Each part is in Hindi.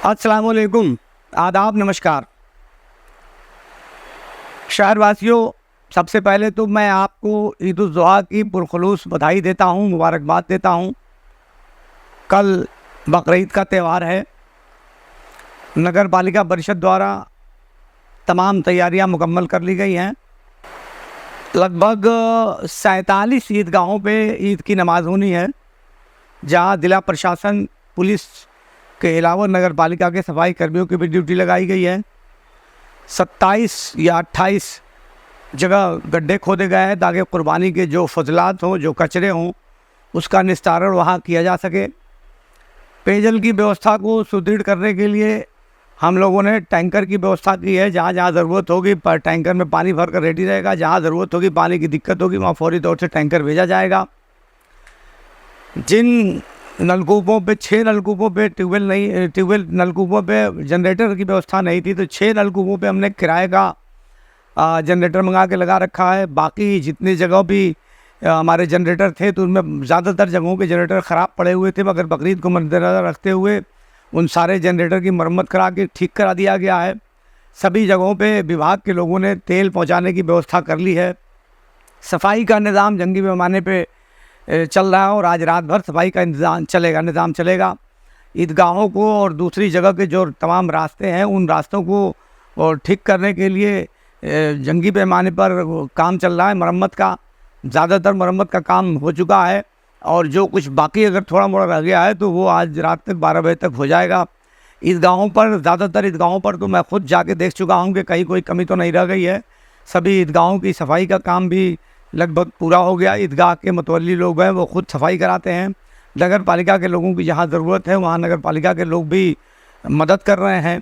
अस्सलाम वालेकुम, आदाब, नमस्कार। शहरवासियों, सबसे पहले तो मैं आपको ईद उल ज़ुहा की पुरखुलूस बधाई देता हूँ, मुबारकबाद देता हूँ। कल बकरीद का त्यौहार है। नगर पालिका परिषद द्वारा तमाम तैयारियां मुकम्मल कर ली गई हैं। लगभग 47 ईदगाहों पे ईद की नमाज़ होनी है, जहां जिला प्रशासन, पुलिस के अलावा नगर पालिका के सफाई कर्मियों की भी ड्यूटी लगाई गई है। 27 या 28 जगह गड्ढे खोदे गए हैं ताकि कुर्बानी के जो फजलात हों, जो कचरे हों, उसका निस्तारण वहाँ किया जा सके। पेयजल की व्यवस्था को सुदृढ़ करने के लिए हम लोगों ने टैंकर की व्यवस्था की है। जहाँ जहाँ ज़रूरत होगी पर टैंकर में पानी भर कर रेडी रहेगा। जहाँ ज़रूरत होगी, पानी की दिक्कत होगी, वहाँ फौरी तौर से टैंकर भेजा जाएगा। जिन नलकूपों पे 6 नलकूपों पे ट्यूबवेल नलकूपों पे जनरेटर की व्यवस्था नहीं थी, तो 6 नलकूपों पे हमने किराए का जनरेटर मंगा के लगा रखा है। बाकी जितनी जगहों भी हमारे जनरेटर थे, तो उनमें ज़्यादातर जगहों पे जनरेटर ख़राब पड़े हुए थे, मगर बकरीद को मद्देनज़र रखते हुए उन सारे जनरेटर की मरम्मत करा के ठीक करा दिया गया है। सभी जगहों पे विभाग के लोगों ने तेल पहुंचाने की व्यवस्था कर ली है। सफाई का निज़ाम जंगी पैमाने पे चल रहा है और आज रात भर सफाई का निज़ाम चलेगा। ईदगाहों को और दूसरी जगह के जो तमाम रास्ते हैं, उन रास्तों को और ठीक करने के लिए जंगी पैमाने पर काम चल रहा है। मरम्मत का ज़्यादातर मरम्मत का काम हो चुका है और जो कुछ बाकी अगर थोड़ा मोड़ा रह गया है तो वो आज रात तक 12 बजे तक हो जाएगा। ईदगाहों पर, ज़्यादातर ईदगाहों पर तो मैं खुद जाके देख चुका हूँ कि कहीं कोई कमी तो नहीं रह गई है। सभी ईदगाहों की सफाई का काम भी लगभग पूरा हो गया। ईदगाह के मतवल्ली लोग हैं, वो खुद सफाई कराते हैं। नगर पालिका के लोगों की जहाँ ज़रूरत है, वहाँ नगर पालिका के लोग भी मदद कर रहे हैं।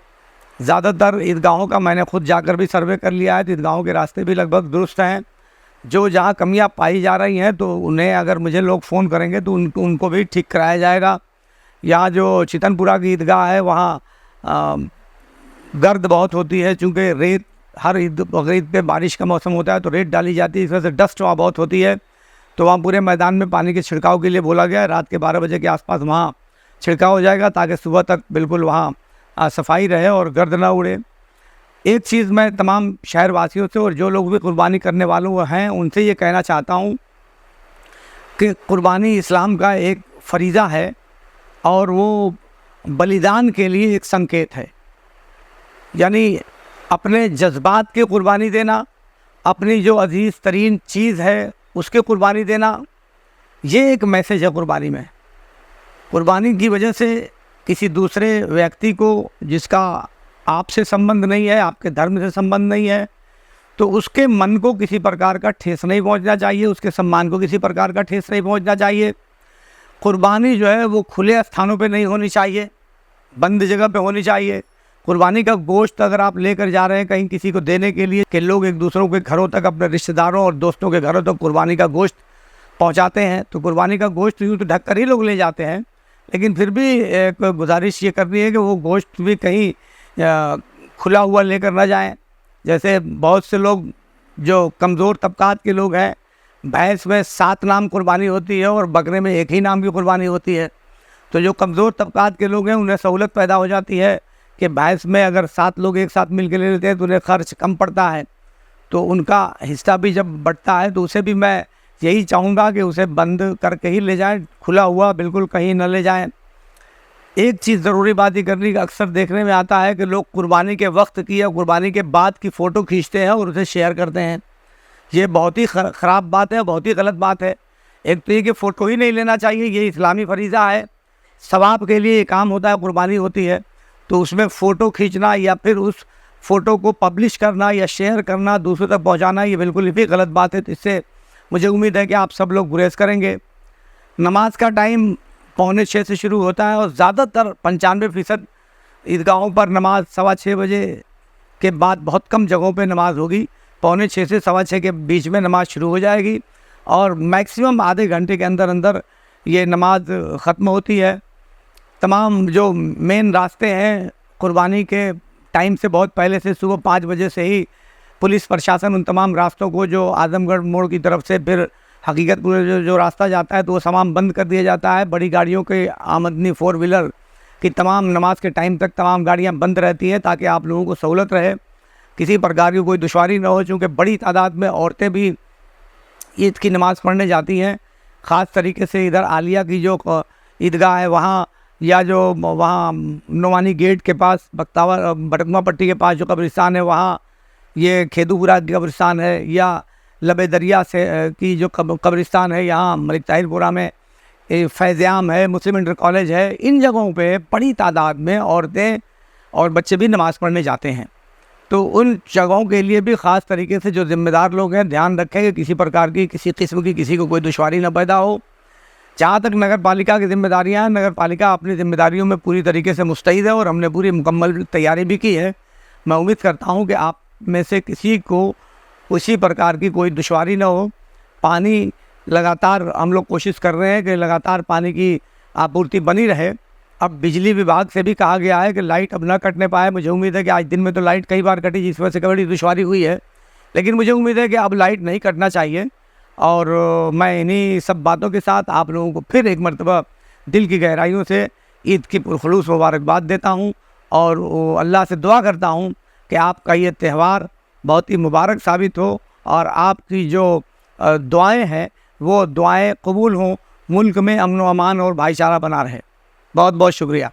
ज़्यादातर ईदगाहों का मैंने खुद जाकर भी सर्वे कर लिया है, तो ईदगाहों के रास्ते भी लगभग दुरुस्त हैं। जो जहाँ कमियाँ पाई जा रही हैं, तो उन्हें अगर मुझे लोग फ़ोन करेंगे तो उनको भी ठीक कराया जाएगा। यहाँ जो चितनपुरा की ईदगाह है, वहाँ गर्द बहुत होती है, चूँकि रेत हर बकरीद पे बारिश का मौसम होता है तो रेत डाली जाती है, इस वजह से डस्ट वहाँ बहुत होती है। तो वहाँ पूरे मैदान में पानी के छिड़काव के लिए बोला गया है। रात के 12 बजे के आसपास वहाँ छिड़काव हो जाएगा ताकि सुबह तक बिल्कुल वहाँ सफाई रहे और गर्द ना उड़े। एक चीज़ मैं तमाम शहरवासियों से और जो लोग भी कुर्बानी करने वालों हैं उनसे ये कहना चाहता हूँ कि कुर्बानी इस्लाम का एक फरीज़ा है और वो बलिदान के लिए एक संकेत है। यानी अपने जज्बात की कुर्बानी देना, अपनी जो अजीज़ तरीन चीज़ है उसके कुर्बानी देना, ये एक मैसेज है कुर्बानी में। कुर्बानी की वजह से किसी दूसरे व्यक्ति को, जिसका आपसे संबंध नहीं है, आपके धर्म से संबंध नहीं है, तो उसके मन को किसी प्रकार का ठेस नहीं पहुंचना चाहिए, उसके सम्मान को किसी प्रकार का ठेस नहीं पहुंचना चाहिए। कुर्बानी जो है वो खुले स्थानों पे नहीं होनी चाहिए, बंद जगह पे होनी चाहिए। कुर्बानी का गोश्त अगर आप लेकर जा रहे हैं कहीं किसी को देने के लिए, कि लोग एक दूसरों के घरों तक, अपने रिश्तेदारों और दोस्तों के घरों तक कुर्बानी का गोश्त पहुंचाते हैं, तो कुर्बानी का गोश्त यूँ तो ढक कर ही लोग ले जाते हैं, लेकिन फिर भी एक गुजारिश ये करनी है कि वो गोश्त भी कहीं खुला हुआ लेकर ना जाएं। जैसे बहुत से लोग जो कमज़ोर तबकात के लोग हैं, भैंस में 7 नाम कुर्बानी होती है और बकरे में 1 ही नाम की कुर्बानी होती है। तो जो कमज़ोर तबकात के लोग हैं उन्हें सहूलत पैदा हो जाती है कि भैंस में अगर 7 लोग एक साथ मिल के ले लेते हैं तो उन्हें खर्च कम पड़ता है, तो उनका हिस्सा भी जब बढ़ता है तो उसे भी मैं यही चाहूँगा कि उसे बंद करके ही ले जाएं, खुला हुआ बिल्कुल कहीं न ले जाएं। एक चीज़ ज़रूरी बात ही करनी, अक्सर देखने में आता है कि लोग कुर्बानी के वक्त की या कुर्बानी के बाद की फ़ोटो खींचते हैं और उसे शेयर करते हैं। ये बहुत ही ख़राब बात है, बहुत ही गलत बात है। एक तो ये कि फ़ोटो ही नहीं लेना चाहिए, ये इस्लामी फरीज़ा है, सवाब के लिए काम होता है, कुर्बानी होती है, तो उसमें फ़ोटो खींचना या फिर उस फ़ोटो को पब्लिश करना या शेयर करना, दूसरों तक पहुँचाना, ये बिल्कुल भी गलत बात है। तो इससे मुझे उम्मीद है कि आप सब लोग गुरेज करेंगे। नमाज का टाइम 5:45 से शुरू होता है और ज़्यादातर 95% ईदगाहों पर नमाज 6:15 बजे के बाद बहुत कम जगहों पे नमाज होगी। 5:45 से 6:15 के बीच में नमाज शुरू हो जाएगी और मैक्सिमम आधे घंटे के अंदर अंदर ये नमाज ख़त्म होती है। तमाम जो मेन रास्ते हैं कुर्बानी के टाइम से बहुत पहले से, सुबह 5 बजे से ही पुलिस प्रशासन उन तमाम रास्तों को, जो आजमगढ़ मोड़ की तरफ से फिर हकीकतपुर जो रास्ता जाता है, तो वो तमाम बंद कर दिया जाता है। बड़ी गाड़ियों के आमदनी 4 व्हीलर कि तमाम नमाज के टाइम तक तमाम गाड़ियाँ बंद रहती हैं ताकि आप लोगों को सहूलत रहे, किसी प्रकार की कोई दुश्वारी ना हो। चूँकि बड़ी तादाद में औरतें भी ईद की नमाज़ पढ़ने जाती हैं, ख़ास तरीके से इधर आलिया की जो ईदगाह है वहाँ, या जो वहाँ नोमानी गेट के पास बख्तावर भटकमा पट्टी के पास जो कब्रिस्तान है वहाँ, ये खेदूपुरा कब्रिस्तान है, या लबे दरिया से की जो कब्रिस्तान है यहाँ मलिक ताहिरपुरा में, फैज़याम है, मुस्लिम इंटर कॉलेज है, इन जगहों पे बड़ी तादाद में औरतें और बच्चे भी नमाज़ पढ़ने जाते हैं। तो उन जगहों के लिए भी ख़ास तरीके से जो ज़िम्मेदार लोग हैं ध्यान रखें कि किसी प्रकार की किसी किस्म की किसी को कोई दुश्वारी न पैदा हो। जहाँ तक नगर पालिका की ज़िम्मेदारियाँ हैं, नगर पालिका अपनी ज़िम्मेदारियों में पूरी तरीके से मुस्तैद है और हमने पूरी मुकम्मल तैयारी भी की है। मैं उम्मीद करता हूँ कि आप में से किसी को उसी प्रकार की कोई दुश्वारी न हो। पानी लगातार हम लोग कोशिश कर रहे हैं कि लगातार पानी की आपूर्ति बनी रहे। अब बिजली विभाग से भी कहा गया है कि लाइट अब ना कटने पाए। मुझे उम्मीद है कि आज दिन में तो लाइट कई बार कटी जिस वजह से बड़ी दुश्वारी हुई है, लेकिन मुझे उम्मीद है कि अब लाइट नहीं कटना चाहिए। और मैं इन्हीं सब बातों के साथ आप लोगों को फिर एक मरतबा दिल की गहराइयों से ईद की पुरखुलूस मुबारकबाद देता हूँ और अल्लाह से दुआ करता हूँ कि आपका ये त्यौहार बहुत ही मुबारक साबित हो और आपकी जो दुआएँ हैं वो दुआएँ कबूल हों, मुल्क में अमन व अमान और भाईचारा बना रहे। बहुत बहुत शुक्रिया।